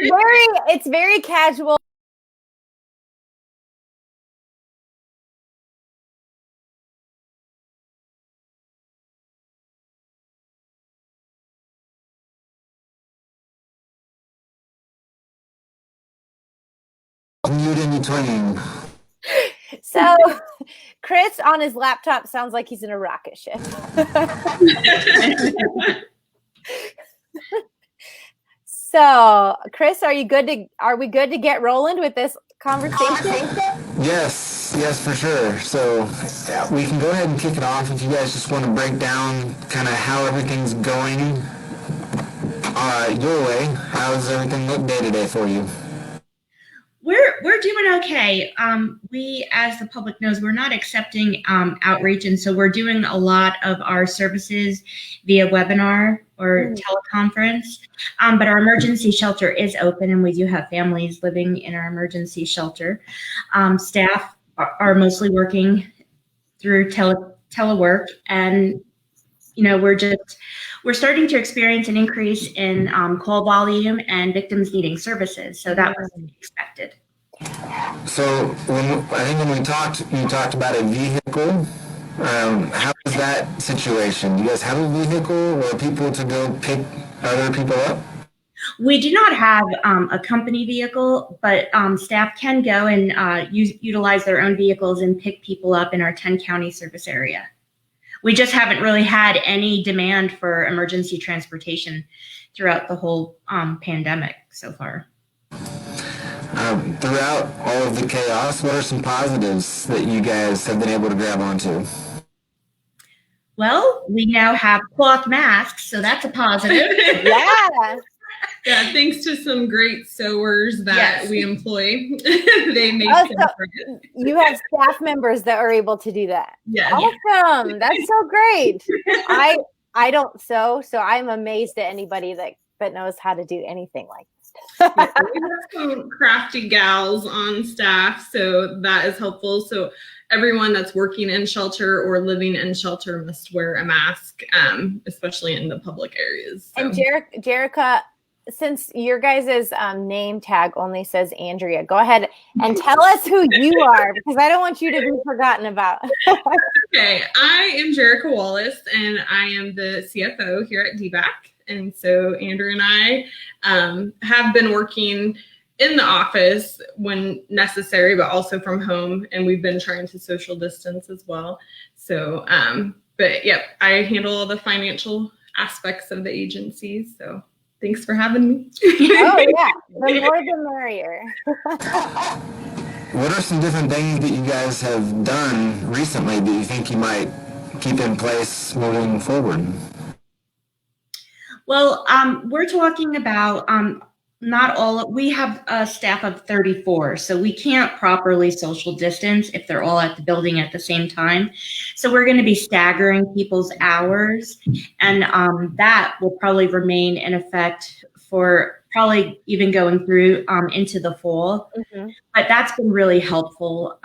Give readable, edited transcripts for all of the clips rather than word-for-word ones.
it's very casual. Mute in between. So Chris on his laptop sounds like he's in a rocket ship. So Chris, are we good to get rolling with this conversation? Yes, for sure. So we can go ahead and kick it off if you guys just want to break down kind of how everything's going your way. How does everything look day to day for you? We're doing okay. We, as the public knows, we're not accepting outreach, and so we're doing a lot of our services via webinar or teleconference. But our emergency shelter is open, and we do have families living in our emergency shelter. Staff are mostly working through telework, and we're starting to experience an increase in call volume and victims needing services. So that was expected. So I think when we talked, you talked about a vehicle. How is that situation? Do you guys have a vehicle or people to go pick other people up? We do not have a company vehicle, but staff can go and utilize their own vehicles and pick people up in our 10-county service area. We just haven't really had any demand for emergency transportation throughout the whole pandemic so far. Throughout all of the chaos, what are some positives that you guys have been able to grab onto? Well, we now have cloth masks, so that's a positive. Yeah, thanks to some great sewers that we employ. They make it. You have staff members that are able to do that. Yeah. Awesome. That's so great. I don't sew, so I'm amazed at anybody that knows how to do anything like this. We have some crafty gals on staff, so that is helpful. So everyone that's working in shelter or living in shelter must wear a mask, especially in the public areas. So. And Jerrica, since your guys' name tag only says Andrea, go ahead and tell us who you are, because I don't want you to be forgotten about. Okay, I am Jerrica Wallace, and I am the CFO here at DVACK. And so Andrea and I have been working in the office when necessary, but also from home. And we've been trying to social distance as well. So, but yep, I handle all the financial aspects of the agency. So thanks for having me. Oh yeah, the more the merrier. What are some different things that you guys have done recently that you think you might keep in place moving forward? Well, we're talking about we have a staff of 34, so we can't properly social distance if they're all at the building at the same time. So we're going to be staggering people's hours, and that will probably remain in effect for probably even going through into the fall. But that's been really helpful.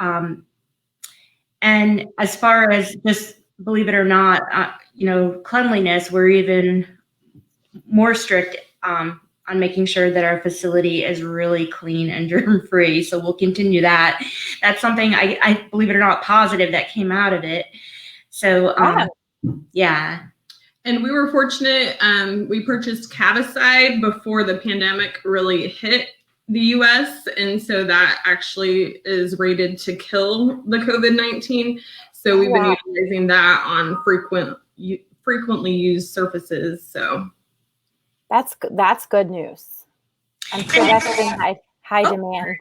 And as far as just, believe it or not, cleanliness, we're even more strict on making sure that our facility is really clean and germ-free. So we'll continue that. That's something I believe it or not, positive that came out of it. So yeah. And we were fortunate. We purchased Caticide before the pandemic really hit the U.S. And so that actually is rated to kill the COVID-19. So we've been utilizing that on frequently used surfaces. So that's good news. I'm sure that's been high demand.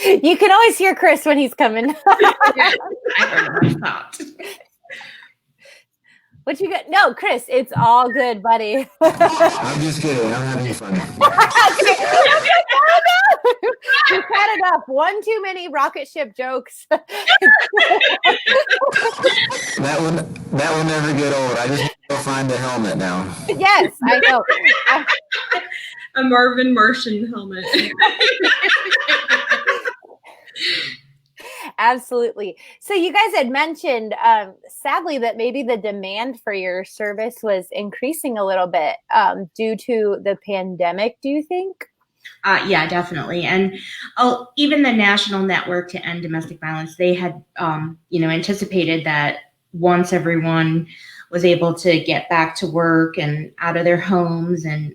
You can always hear Chris when he's coming. What you got? No, Chris, it's all good, buddy. I'm just kidding. I'm having fun. You cut it up. One too many rocket ship jokes. That will never get old. I just need to go find the helmet now. Yes, I know. A Marvin Martian helmet. Absolutely. So you guys had mentioned, sadly, that maybe the demand for your service was increasing a little bit due to the pandemic, do you think? Yeah, definitely. And even the National Network to End Domestic Violence, they had, anticipated that once everyone was able to get back to work and out of their homes and,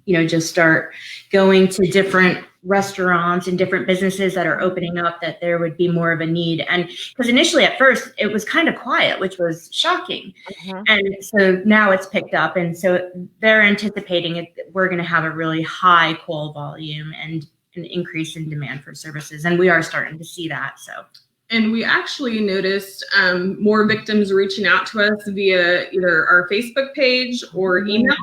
just start going to different restaurants and different businesses that are opening up, that there would be more of a need. And because initially at first it was kind of quiet, which was shocking. And so now it's picked up. And so they're anticipating we're going to have a really high call volume and an increase in demand for services. And we are starting to see that. So. And we actually noticed more victims reaching out to us via either our Facebook page or email.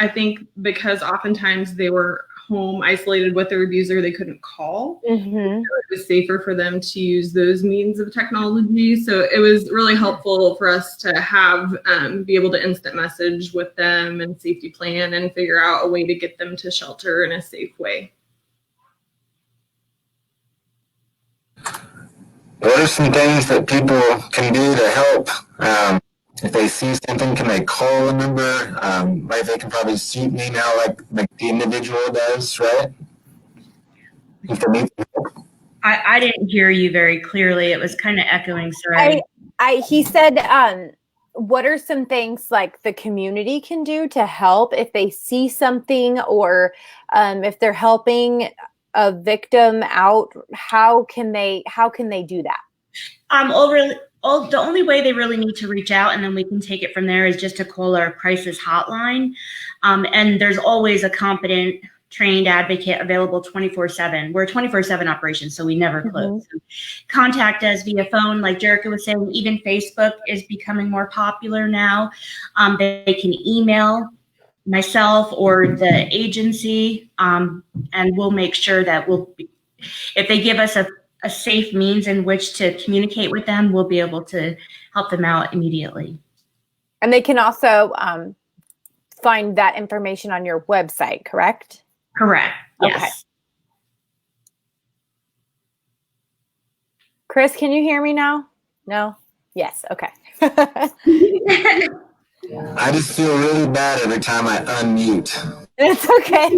I think because oftentimes they were home isolated with their abuser, they couldn't call. So it was safer for them to use those means of technology. So it was really helpful for us to have be able to instant message with them and safety plan and figure out a way to get them to shelter in a safe way. What are some things that people can do to help? If they see something, can they call a number? Right, they can probably shoot me now like the individual does, right? If they need help. I didn't hear you very clearly. It was kind of echoing. Sorry. He said, what are some things like the community can do to help if they see something, or if they're helping a victim out? How can they do that? The only way they really need to reach out, and then we can take it from there, is just to call our crisis hotline. And there's always a competent, trained advocate available 24/7. We're a 24/7 operation, so we never close. So contact us via phone, like Jerrica was saying. Even Facebook is becoming more popular now. They can email myself or the agency, and we'll make sure that if they give us a safe means in which to communicate with them, we'll be able to help them out immediately. And they can also find that information on your website, correct? Correct. Yes. Okay. Chris, can you hear me now? No? Yes. Okay. I just feel really bad every time I unmute. It's okay.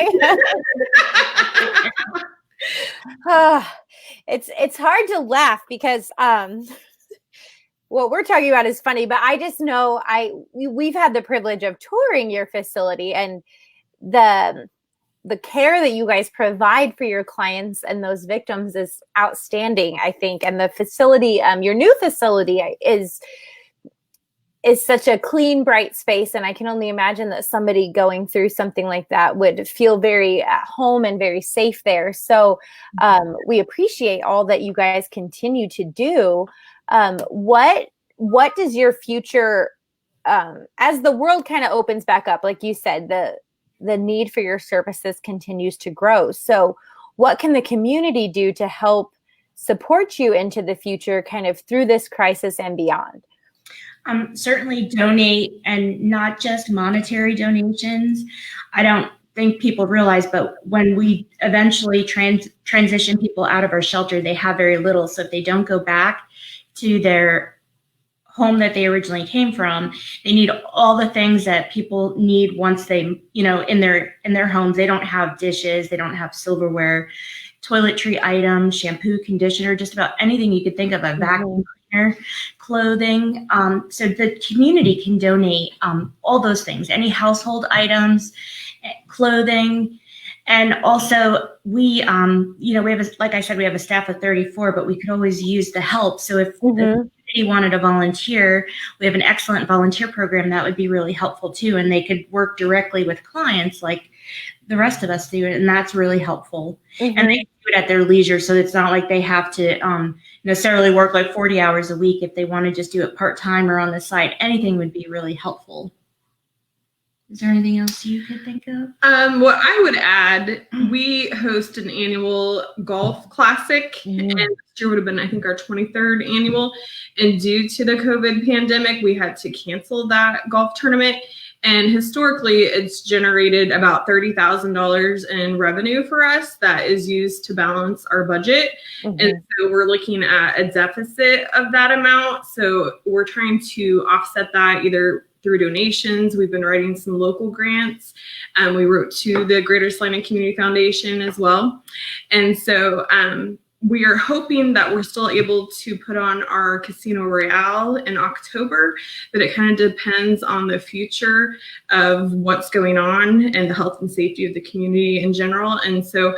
It's hard to laugh because what we're talking about is funny, but I just know we've had the privilege of touring your facility, and the care that you guys provide for your clients and those victims is outstanding, I think. And the facility, your new facility is such a clean, bright space. And I can only imagine that somebody going through something like that would feel very at home and very safe there. So we appreciate all that you guys continue to do. What does your future, as the world kind of opens back up, like you said, the need for your services continues to grow. So what can the community do to help support you into the future, kind of through this crisis and beyond? Certainly donate, and not just monetary donations. I don't think people realize, but when we eventually transition people out of our shelter, they have very little. So if they don't go back to their home that they originally came from, they need all the things that people need once they, in their homes. They don't have dishes, they don't have silverware, toiletry items, shampoo, conditioner, just about anything you could think of, a vacuum cleaner, clothing. So the community can donate all those things, any household items, clothing. And also we have, like I said, we have a staff of 34, but we could always use the help. So if the community wanted a volunteer, we have an excellent volunteer program that would be really helpful too. And they could work directly with clients like the rest of us do. And that's really helpful. And they can do it at their leisure. So it's not like they have to necessarily work like 40 hours a week. If they want to just do it part-time or on the side, anything would be really helpful. Is there anything else you could think of? What I would add, we host an annual golf classic, and this year would have been, I think, our 23rd annual. And due to the COVID pandemic, we had to cancel that golf tournament. And historically, it's generated about $30,000 in revenue for us that is used to balance our budget. And so we're looking at a deficit of that amount. So we're trying to offset that either through donations. We've been writing some local grants. We wrote to the Greater Salina Community Foundation as well. And so we are hoping that we're still able to put on our Casino Royale in October, but it kind of depends on the future of what's going on and the health and safety of the community in general. And so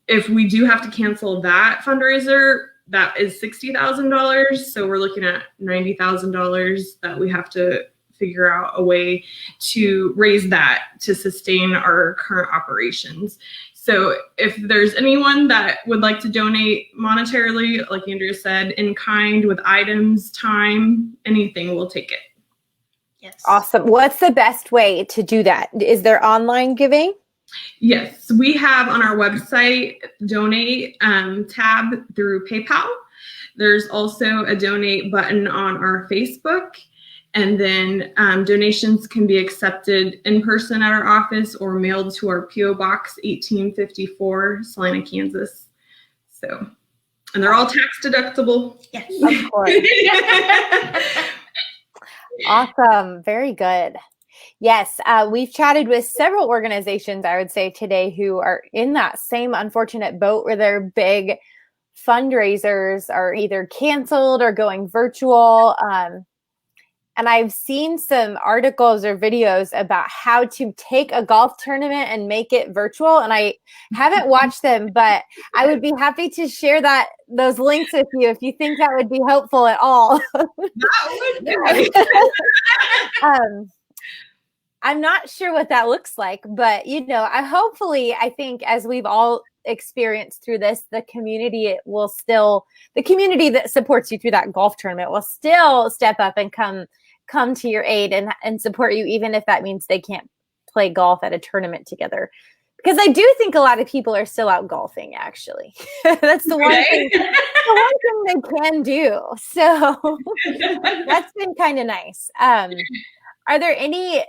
if we do have to cancel that fundraiser, that is $60,000. So we're looking at $90,000 that we have to figure out a way to raise that to sustain our current operations. So if there's anyone that would like to donate monetarily, like Andrea said, in kind, with items, time, anything, we'll take it. Yes. Awesome. What's the best way to do that? Is there online giving? Yes, we have on our website donate tab through PayPal. There's also a donate button on our Facebook. And then donations can be accepted in person at our office or mailed to our P.O. Box 1854, Salina, Kansas. So, and they're all tax deductible. Yes. Of course. Awesome. Very good. Yes, we've chatted with several organizations, I would say today, who are in that same unfortunate boat where their big fundraisers are either canceled or going virtual. And I've seen some articles or videos about how to take a golf tournament and make it virtual. And I haven't watched them, but I would be happy to share those links with you if you think that would be helpful at all. I'm not sure what that looks like, but I think as we've all experienced through this, the community that supports you through that golf tournament will still step up and come to your aid and support you, even if that means they can't play golf at a tournament together. Because I do think a lot of people are still out golfing, actually. That's the one thing they can do. So that's been kind of nice. Are there any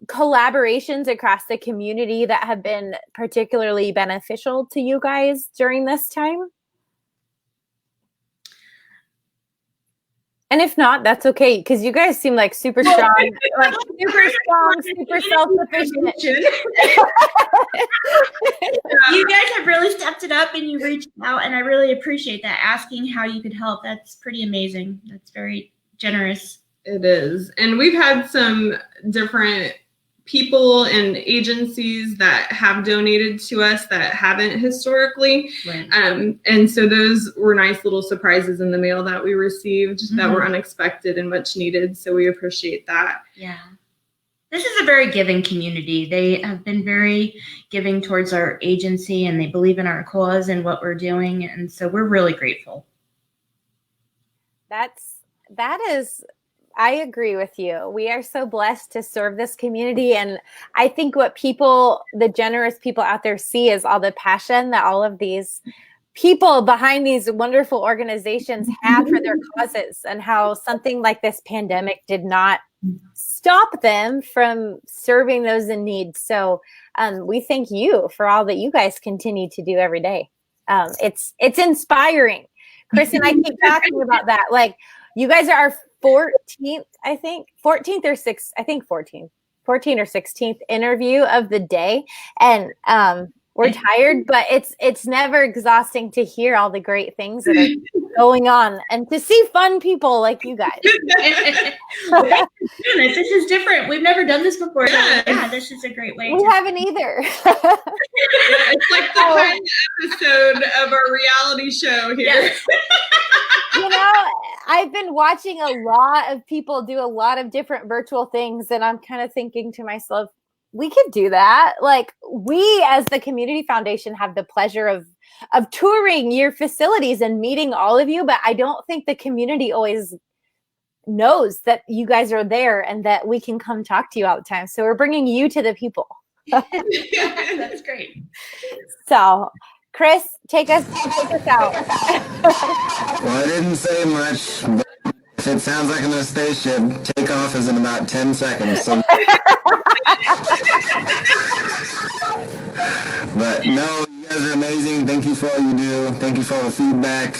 collaborations across the community that have been particularly beneficial to you guys during this time? And if not, that's okay, because you guys seem like super strong, super self-sufficient. You guys have really stepped it up and you reached out, and I really appreciate that. Asking how you could help, that's pretty amazing. That's very generous. It is. And we've had some different people and agencies that have donated to us that haven't historically. Right. And so those were nice little surprises in the mail that we received that were unexpected and much needed. So we appreciate that. Yeah. This is a very giving community. They have been very giving towards our agency, and they believe in our cause and what we're doing. And so we're really grateful. That is, I agree with you. We are so blessed to serve this community. And I think what the generous people out there see is all the passion that all of these people behind these wonderful organizations have for their causes, and how something like this pandemic did not stop them from serving those in need. So we thank you for all that you guys continue to do every day. It's inspiring. Chris and I keep talking about that. Like, you guys are our 14th, I think, 14th or 6th, I think 14th or 16th interview of the day. And we're tired, but it's never exhausting to hear all the great things that are going on and to see fun people like you guys. This is different. We've never done this before. Yeah, this is a great way. We haven't either. It's like the pilot episode of our reality show here. I've been watching a lot of people do a lot of different virtual things, and I'm kind of thinking to myself, we could do that. Like, we as the community foundation have the pleasure of touring your facilities and meeting all of you, but I don't think the community always knows that you guys are there and that we can come talk to you all the time. So we're bringing you to the people. That's great. So Chris, take us out. Well, I didn't say much, but if it sounds like I'm in a spaceship, takeoff is in about 10 seconds. So. But no, guys are amazing. Thank you for all you do. Thank you for all the feedback.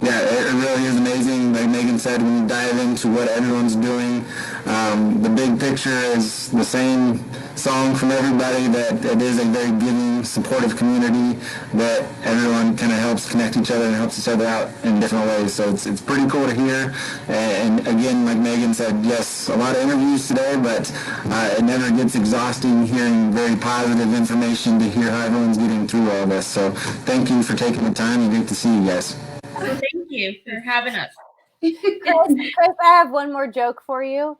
Yeah, it really is amazing. Like Megan said, when you dive into what everyone's doing, the big picture is the same song from everybody, that it is a very giving, supportive community, that everyone kind of helps connect each other and helps each other out in different ways. So it's pretty cool to hear. And again, like Megan said, yes, a lot of interviews today, but it never gets exhausting hearing very positive information to hear how everyone's getting through all this. So thank you for taking the time, and great to see you guys. Well, thank you for having us. Chris, I have one more joke for you.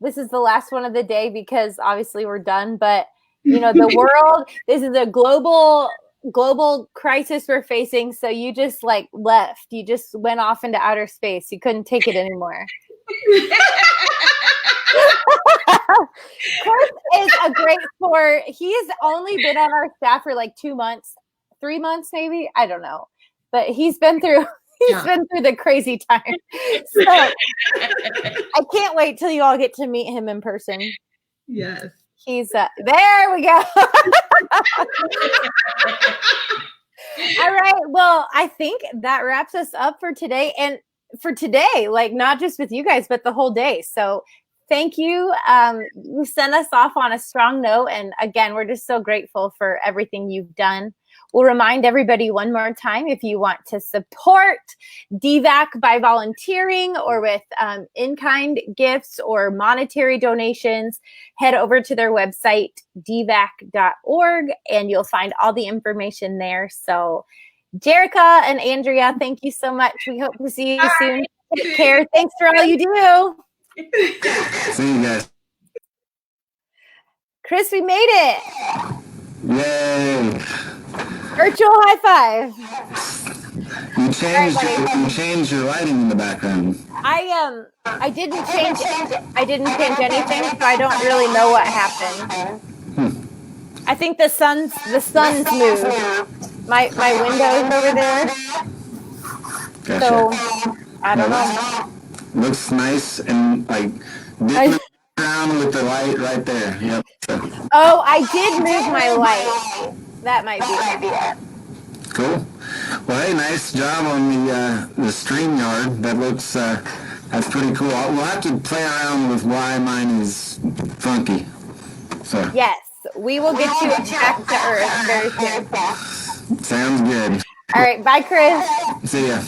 This is the last one of the day because obviously we're done, but you know, the world, this is a global crisis we're facing. So you just like left, you just went off into outer space. You couldn't take it anymore. Chris is a great sport. He's only been on our staff for like 2 months, 3 months, maybe. I don't know, but he's been through the crazy time. So I can't wait till you all get to meet him in person. Yes. He's there we go. All right. Well, I think that wraps us up for today. And for today, like not just with you guys, but the whole day. So thank you. You sent us off on a strong note. And again, we're just so grateful for everything you've done. We'll remind everybody one more time, if you want to support DVACK by volunteering or with in-kind gifts or monetary donations, head over to their website, DVACK.org, and you'll find all the information there. So Jerrica and Andrea, thank you so much. We hope to see you soon. Take care. Thanks for all you do. See you guys. Chris, we made it. Yay. Virtual high five. You changed your lighting in the background. I didn't change anything, so I don't really know what happened. I think the sun's moved. My window's over there. Gotcha. So I don't know. Looks nice and like different background with the light right there. Yep. Oh, I did move my light. That might be it. Cool. Well, hey, nice job on the StreamYard. That looks that's pretty cool. We'll have to play around with why mine is funky. So yes, we will get you back to Earth very soon. Sounds good. All right, bye, Chris. See ya.